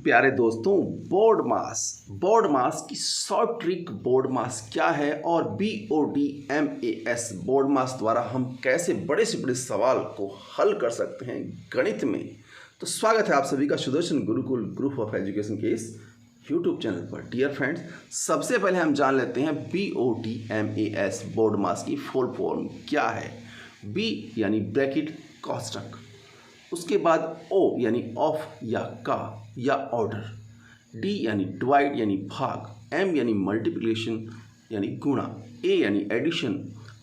प्यारे दोस्तों, बोर्ड मास की शॉर्ट ट्रिक बोर्ड मास क्या है और BODMAS बोर्ड मास द्वारा हम कैसे बड़े से बड़े सवाल को हल कर सकते हैं गणित में। तो स्वागत है आप सभी का Sudarshan Gurukul group of education के इस यूट्यूब चैनल पर। डियर फ्रेंड्स, सबसे पहले हम जान लेते हैं BODMAS बोर्ड मास की फुल फॉर्म क्या है। B यानी ब्रैकेट कोष्ठक, उसके बाद O यानी ऑफ या का या ऑर्डर, D यानी डिवाइड यानी भाग, M यानी मल्टीप्लिकेशन यानी गुणा, A यानी एडिशन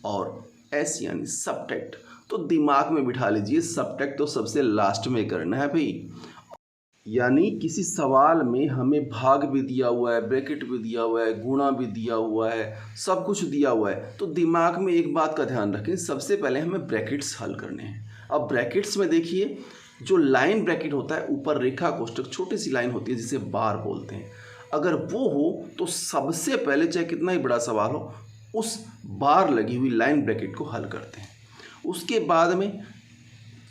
और S यानी सबट्रैक्ट। तो दिमाग में बिठा लीजिए, सबट्रैक्ट तो सबसे लास्ट में करना है भाई। यानी किसी सवाल में हमें भाग भी दिया हुआ है, ब्रैकेट भी दिया हुआ है, गुणा भी दिया हुआ है, सब कुछ दिया हुआ है, तो दिमाग में एक बात का ध्यान रखें, सबसे पहले हमें ब्रैकेट्स हल करने हैं। अब ब्रैकेट्स में देखिए, जो लाइन ब्रैकेट होता है, ऊपर रेखा कोष्ठक छोटी सी लाइन होती है जिसे बार बोलते हैं, अगर वो हो तो सबसे पहले चाहे कितना ही बड़ा सवाल हो उस बार लगी हुई लाइन ब्रैकेट को हल करते हैं। उसके बाद में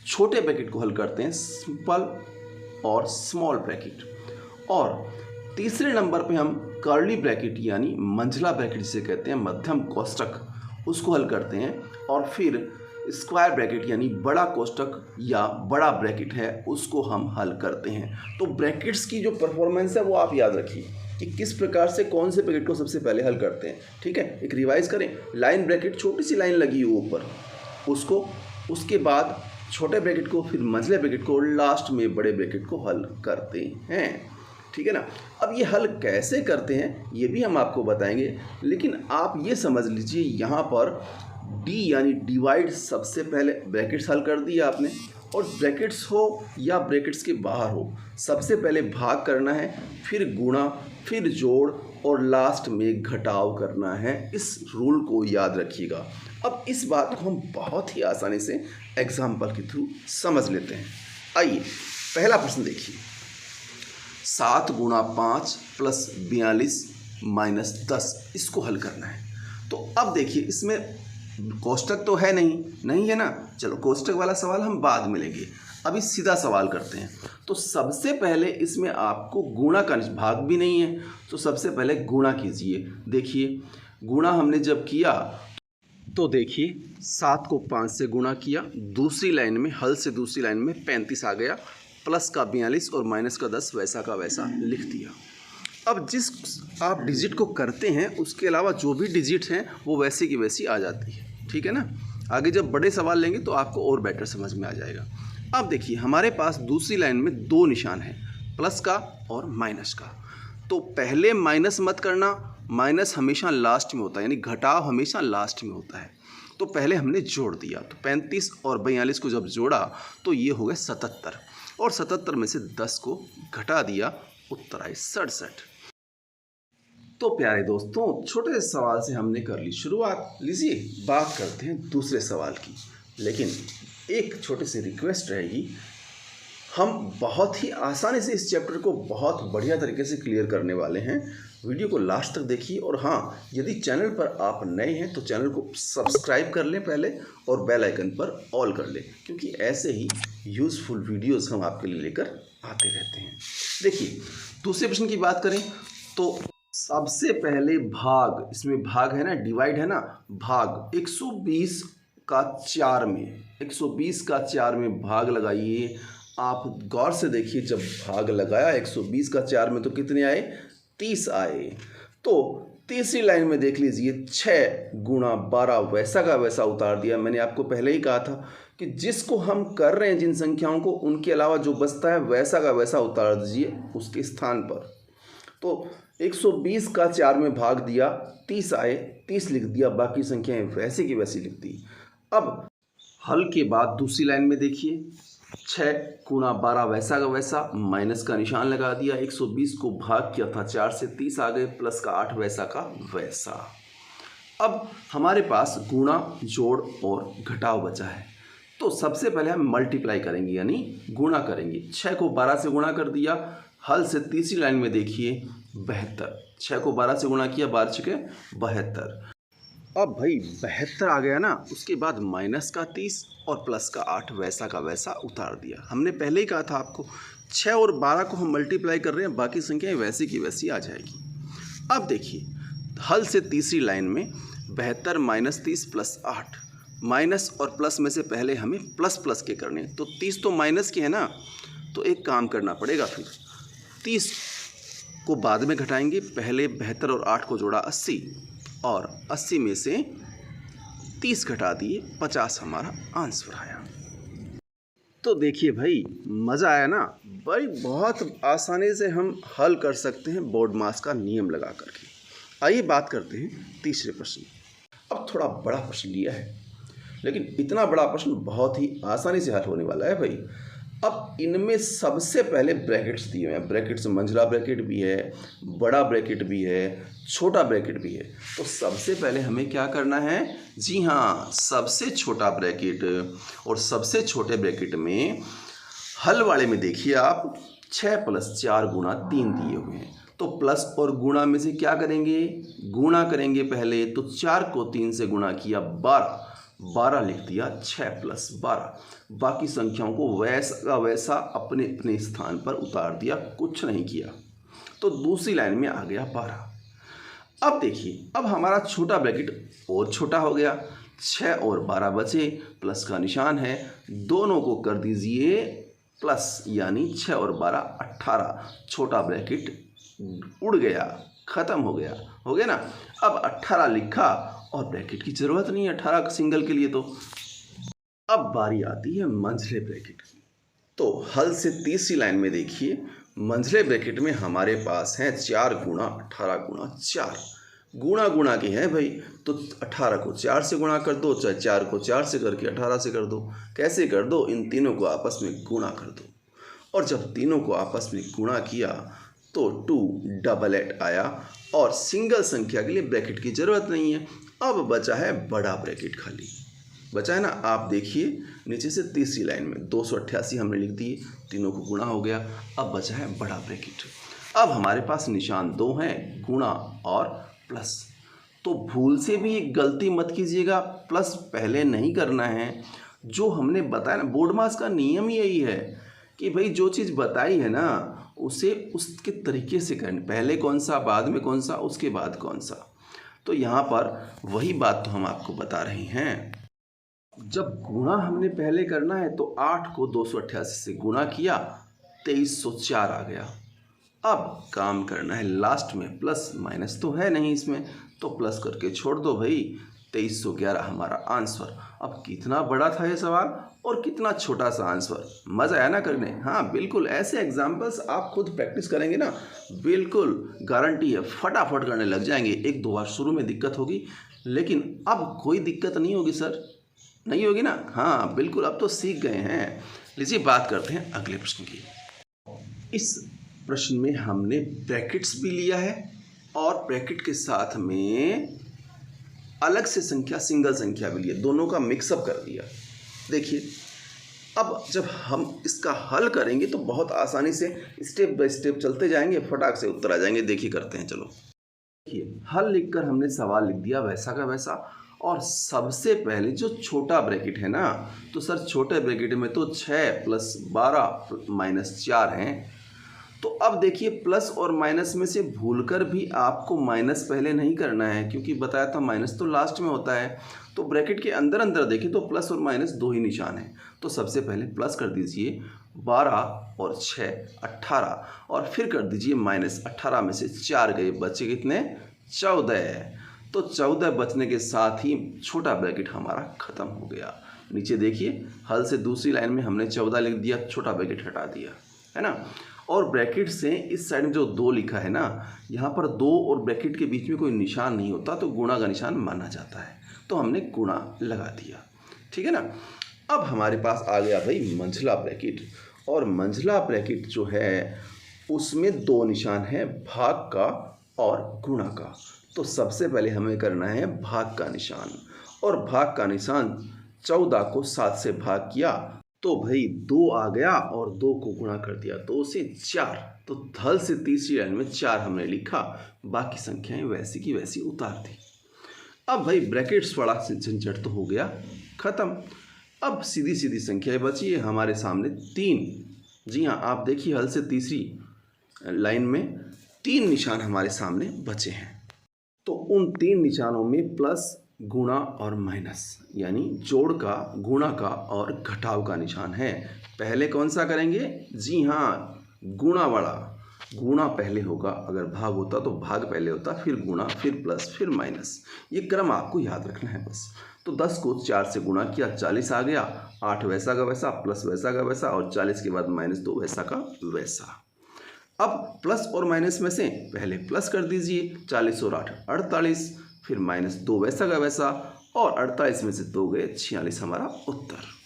छोटे ब्रैकेट को हल करते हैं, सिंपल और स्मॉल ब्रैकेट, और तीसरे नंबर पे हम कर्ली ब्रैकेट यानी मंझला ब्रैकेट जिसे कहते हैं, मध्यम कोष्ठक, उसको हल करते हैं। और फिर स्क्वायर ब्रैकेट यानी बड़ा कोष्ठक या बड़ा ब्रैकेट है, उसको हम हल करते हैं। तो ब्रैकेट्स की जो परफॉर्मेंस है वो आप याद रखिए कि किस प्रकार से कौन से ब्रैकेट को सबसे पहले हल करते हैं। ठीक है, एक रिवाइज करें। लाइन ब्रैकेट, छोटी सी लाइन लगी हो ऊपर, उसको, उसके बाद छोटे ब्रैकेट को, फिर मंझले ब्रैकेट को, लास्ट में बड़े ब्रैकेट को हल करते हैं। ठीक है ना। अब ये हल कैसे करते हैं ये भी हम आपको बताएंगे, लेकिन आप ये समझ लीजिए यहाँ पर D यानी डिवाइड सबसे पहले ब्रैकेट्स हल कर दिया आपने, और ब्रैकेट्स हो या ब्रैकेट्स के बाहर हो, सबसे पहले भाग करना है, फिर गुणा, फिर जोड़ और लास्ट में घटाव करना है। इस रूल को याद रखिएगा। अब इस बात को हम बहुत ही आसानी से एग्जाम्पल के थ्रू समझ लेते हैं। आइए पहला प्रश्न देखिए, 7 गुणा 5 प्लस 42 माइनस 10, इसको हल करना है। तो अब देखिए, इसमें कोष्ठक तो है नहीं है ना, चलो कोष्ठक वाला सवाल हम बाद में लेंगे, अभी सीधा सवाल करते हैं। तो सबसे पहले इसमें आपको गुणा का, भाग भी नहीं है, तो सबसे पहले गुणा कीजिए। देखिए गुणा हमने जब किया तो देखिए 7 को 5 से गुणा किया, दूसरी लाइन में, हल से दूसरी लाइन में 35 आ गया, प्लस का 42 और माइनस का 10 वैसा का वैसा लिख दिया। अब जिस आप डिजिट को करते हैं उसके अलावा जो भी डिजिट हैं वो वैसे की वैसी आ जाती है। ठीक है ना। आगे जब बड़े सवाल लेंगे तो आपको और बेटर समझ में आ जाएगा। अब देखिए हमारे पास दूसरी लाइन में 2 निशान हैं, प्लस का और माइनस का। तो पहले माइनस मत करना, माइनस हमेशा लास्ट में होता है, यानी घटाव हमेशा लास्ट में होता है। तो पहले हमने जोड़ दिया, तो 35 और 42 को जब जोड़ा तो ये हो गए 77, और 77 में से 10 को घटा दिया, उत्तर आए 67। तो प्यारे दोस्तों, छोटे से सवाल से हमने कर ली शुरुआत। लीजिए बात करते हैं दूसरे सवाल की, लेकिन एक छोटी सी रिक्वेस्ट रहेगी, हम बहुत ही आसानी से इस चैप्टर को बहुत बढ़िया तरीके से क्लियर करने वाले हैं। वीडियो को लास्ट तक देखिए, और हाँ, यदि चैनल पर आप नए हैं तो चैनल को सब्सक्राइब कर लें पहले, और बेल आइकन पर ऑल कर लें, क्योंकि ऐसे ही यूज़फुल वीडियोस हम आपके लिए लेकर आते रहते हैं। देखिए दूसरे प्रश्न की बात करें तो सबसे पहले भाग, इसमें भाग है ना, डिवाइड है ना, भाग 120 का 4 में, 120 का 4 में भाग लगाइए। आप गौर से देखिए, जब भाग लगाया 120 का 4 में तो कितने आए, 30 आए। तो तीसरी लाइन में देख लीजिए, 6 गुणा 12 वैसा का वैसा उतार दिया। मैंने आपको पहले ही कहा था कि जिसको हम कर रहे हैं, जिन संख्याओं को, उनके अलावा जो बचता है वैसा का वैसा उतार दीजिए उसके स्थान पर। तो 120 का 4 में भाग दिया, 30 आए, 30 लिख दिया, बाकी संख्याएं वैसे की वैसी लिख दी। अब हल के बाद दूसरी लाइन में देखिए, 6 गुणा 12 वैसा का वैसा, माइनस का निशान लगा दिया, 120 को भाग किया था 4 से, 30 आ गए, प्लस का 8 वैसा का वैसा। अब हमारे पास गुणा, जोड़ और घटाव बचा है, तो सबसे पहले हम मल्टीप्लाई करेंगे यानी गुणा करेंगे। 6 को 12 से गुणा कर दिया, हल से तीसरी लाइन में देखिए 72, 6 को 12 से गुणा किया, 12 छके 72। अब भाई 72 आ गया ना, उसके बाद माइनस का 30 और प्लस का 8 वैसा का वैसा उतार दिया। हमने पहले ही कहा था आपको 6 और 12 को हम मल्टीप्लाई कर रहे हैं, बाकी संख्याएं वैसी की वैसी आ जाएगी। अब देखिए हल से तीसरी लाइन में 72 माइनस 30 प्लस 8, माइनस और प्लस में से पहले हमें प्लस प्लस के करने, तो 30 तो माइनस के है ना, तो एक काम करना पड़ेगा, फिर 30 को बाद में घटाएंगे, पहले 72 और 8 को जोड़ा 80 और 80 में से 30 घटा दिए, 50 हमारा आंसर आया। तो देखिए भाई मज़ा आया ना, भाई बहुत आसानी से हम हल कर सकते हैं बोर्डमास का नियम लगा करके। आइए बात करते हैं तीसरे प्रश्न। अब थोड़ा बड़ा प्रश्न लिया है, लेकिन इतना बड़ा प्रश्न बहुत ही आसानी से हल होने वाला है भाई। अब इनमें सबसे पहले ब्रैकेट्स दिए हुए हैं, ब्रैकेट्स मंझला ब्रैकेट भी है, बड़ा ब्रैकेट भी है, छोटा ब्रैकेट भी है। तो सबसे पहले हमें क्या करना है, जी हाँ, सबसे छोटा ब्रैकेट और सबसे छोटे ब्रैकेट में हल वाले में देखिए आप 6 + 4 गुणा 3 दिए हुए हैं, तो प्लस और गुणा में से क्या करेंगे, गुणा करेंगे पहले, तो 4 को 3 से गुणा किया 12 लिख दिया, 6 + 12, बाकी संख्याओं को वैसा का वैसा अपने अपने स्थान पर उतार दिया, कुछ नहीं किया। तो दूसरी लाइन में आ गया 12। अब देखिए अब हमारा छोटा ब्रैकेट और छोटा हो गया, 6 और 12 बचे, प्लस का निशान है, दोनों को कर दीजिए प्लस, यानी 6 और 12 18, छोटा ब्रैकेट उड़ गया, ख़त्म हो गया ना। अब 18 लिखा और ब्रैकेट की ज़रूरत नहीं है 18 सिंगल के लिए। तो अब बारी आती है मंझले ब्रैकेट की। तो हल से तीसरी लाइन में देखिए, मंझले ब्रैकेट में हमारे पास हैं 4 गुणा 18 गुणा 4, गुणा के हैं भाई, तो 18 को 4 से गुणा कर दो, चाहे 4 को 4 से करके 18 से कर दो। कैसे कर दो, इन तीनों को आपस में गुणा कर दो, और जब तीनों को आपस में गुणा किया तो 288 आया, और सिंगल संख्या के लिए ब्रैकेट की ज़रूरत नहीं है। अब बचा है बड़ा ब्रैकेट, खाली बचा है ना। आप देखिए नीचे से तीसरी लाइन में 288 हमने लिख दिए, तीनों को गुणा हो गया, अब बचा है बड़ा ब्रैकेट। अब हमारे पास निशान 2 हैं, गुणा और प्लस। तो भूल से भी एक गलती मत कीजिएगा, प्लस पहले नहीं करना है। जो हमने बताया ना, बोर्डमास का नियम यही है कि भाई जो चीज़ बताई है ना उसे उसके तरीके से करना, पहले कौन सा, बाद में कौन सा, उसके बाद कौन सा। तो यहाँ पर वही बात तो हम आपको बता रहे हैं। जब गुणा हमने पहले करना है तो 8 को 288 से गुणा किया, 2304 आ गया। अब काम करना है लास्ट में, प्लस माइनस तो है नहीं इसमें, तो प्लस करके छोड़ दो भाई, 2311 हमारा आंसर। अब कितना बड़ा था ये सवाल और कितना छोटा सा आंसर, मज़ा आया ना करने। हाँ बिल्कुल, ऐसे एग्जाम्पल्स आप खुद प्रैक्टिस करेंगे ना, बिल्कुल गारंटी है फटाफट करने लग जाएंगे। 1-2 बार शुरू में दिक्कत होगी, लेकिन अब कोई दिक्कत नहीं होगी सर, नहीं होगी ना। हाँ बिल्कुल, अब तो सीख गए हैं। लीजिए बात करते हैं अगले प्रश्न की। इस प्रश्न में हमने ब्रैकेट्स भी लिया है और ब्रैकेट के साथ में अलग से संख्या, सिंगल संख्या भी लिया, दोनों का मिक्सअप कर दिया। देखिए अब जब हम इसका हल करेंगे तो बहुत आसानी से स्टेप बाय स्टेप चलते जाएंगे, फटाक से उत्तर आ जाएंगे। देखिए करते हैं, चलो। देखिए हल लिखकर हमने सवाल लिख दिया वैसा का वैसा, और सबसे पहले जो छोटा ब्रैकेट है ना, तो सर छोटे ब्रैकेट में तो 6 + 12 - 4 हैं। तो अब देखिए प्लस और माइनस में से भूलकर भी आपको माइनस पहले नहीं करना है, क्योंकि बताया था माइनस तो लास्ट में होता है। तो ब्रैकेट के अंदर अंदर देखिए तो प्लस और माइनस 2 ही निशान हैं। तो सबसे पहले प्लस कर दीजिए 12 और 6 18, और फिर कर दीजिए माइनस, 18 में से 4 गए, बचे कितने, 14। तो 14 बचने के साथ ही छोटा ब्रैकेट हमारा ख़त्म हो गया। नीचे देखिए हल से दूसरी लाइन में हमने 14 लिख दिया, छोटा ब्रैकेट हटा दिया, है ना। और ब्रैकेट से इस साइड में जो 2 लिखा है ना, यहाँ पर 2 और ब्रैकेट के बीच में कोई निशान नहीं होता, तो गुणा का निशान माना जाता है, तो हमने गुणा लगा दिया, ठीक है ना। अब हमारे पास आ गया भाई मंझला ब्रैकेट, और मंझला ब्रैकेट जो है उसमें 2 निशान हैं, भाग का और गुणा का। तो सबसे पहले हमें करना है भाग का निशान, और भाग का निशान 14 को 7 से भाग किया तो भाई 2 आ गया, और 2 को गुणा कर दिया 2 से 4। तो हल से तीसरी लाइन में 4 हमने लिखा, बाकी संख्याएं वैसी की वैसी उतार दी। अब भाई ब्रैकेट्स वाला झंझट तो हो गया ख़त्म। अब सीधी सीधी संख्याएं बची है हमारे सामने 3 जी हाँ, आप देखिए हल से तीसरी लाइन में 3 निशान हमारे सामने बचे हैं। तो उन 3 निशानों में प्लस, गुणा और माइनस यानी जोड़ का, गुणा का और घटाव का निशान है। पहले कौन सा करेंगे? जी हाँ, गुणा वाला। गुणा पहले होगा, अगर भाग होता तो भाग पहले होता, फिर गुणा, फिर प्लस, फिर माइनस। ये क्रम आपको याद रखना है बस। तो 10 को 4 से गुणा किया, 40 आ गया। 8 वैसा का वैसा, प्लस वैसा का वैसा, और 40 के बाद -2 वैसा का वैसा। अब प्लस और माइनस में से पहले प्लस कर दीजिए, 40 और 8 48, फिर -2 वैसा का वैसा, और 48 में से 2 गए, 46 हमारा उत्तर।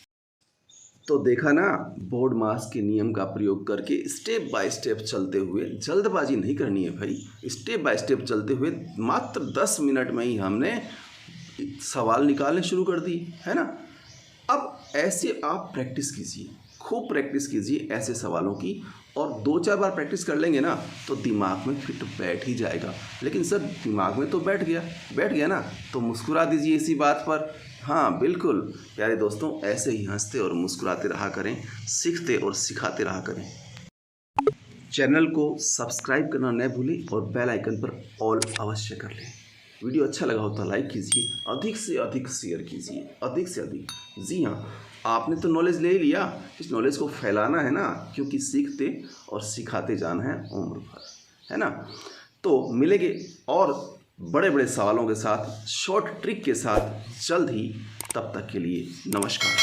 तो देखा ना, बोर्ड मास के नियम का प्रयोग करके स्टेप बाय स्टेप चलते हुए, जल्दबाजी नहीं करनी है भाई, स्टेप बाय स्टेप चलते हुए मात्र 10 मिनट में ही हमने सवाल निकालने शुरू कर दी, है ना। अब ऐसे आप प्रैक्टिस कीजिए, खूब प्रैक्टिस कीजिए ऐसे सवालों की, और 2-4 बार प्रैक्टिस कर लेंगे ना तो दिमाग में फिट बैठ ही जाएगा। लेकिन सर दिमाग में तो बैठ गया ना, तो मुस्कुरा दीजिए इसी बात पर। हाँ बिल्कुल प्यारे दोस्तों, ऐसे ही हंसते और मुस्कुराते रहा करें, सीखते और सिखाते रहा करें। चैनल को सब्सक्राइब करना न भूलें और बेल आइकन पर ऑल अवश्य कर लें। वीडियो अच्छा लगा हो तो लाइक कीजिए, अधिक से अधिक शेयर कीजिए, अधिक से अधिक। जी हाँ, आपने तो नॉलेज ले लिया, इस नॉलेज को फैलाना है ना, क्योंकि सीखते और सिखाते जाना है उम्र भर, है ना। तो मिलेंगे और बड़े बड़े सवालों के साथ, शॉर्ट ट्रिक के साथ जल्द ही। तब तक के लिए नमस्कार।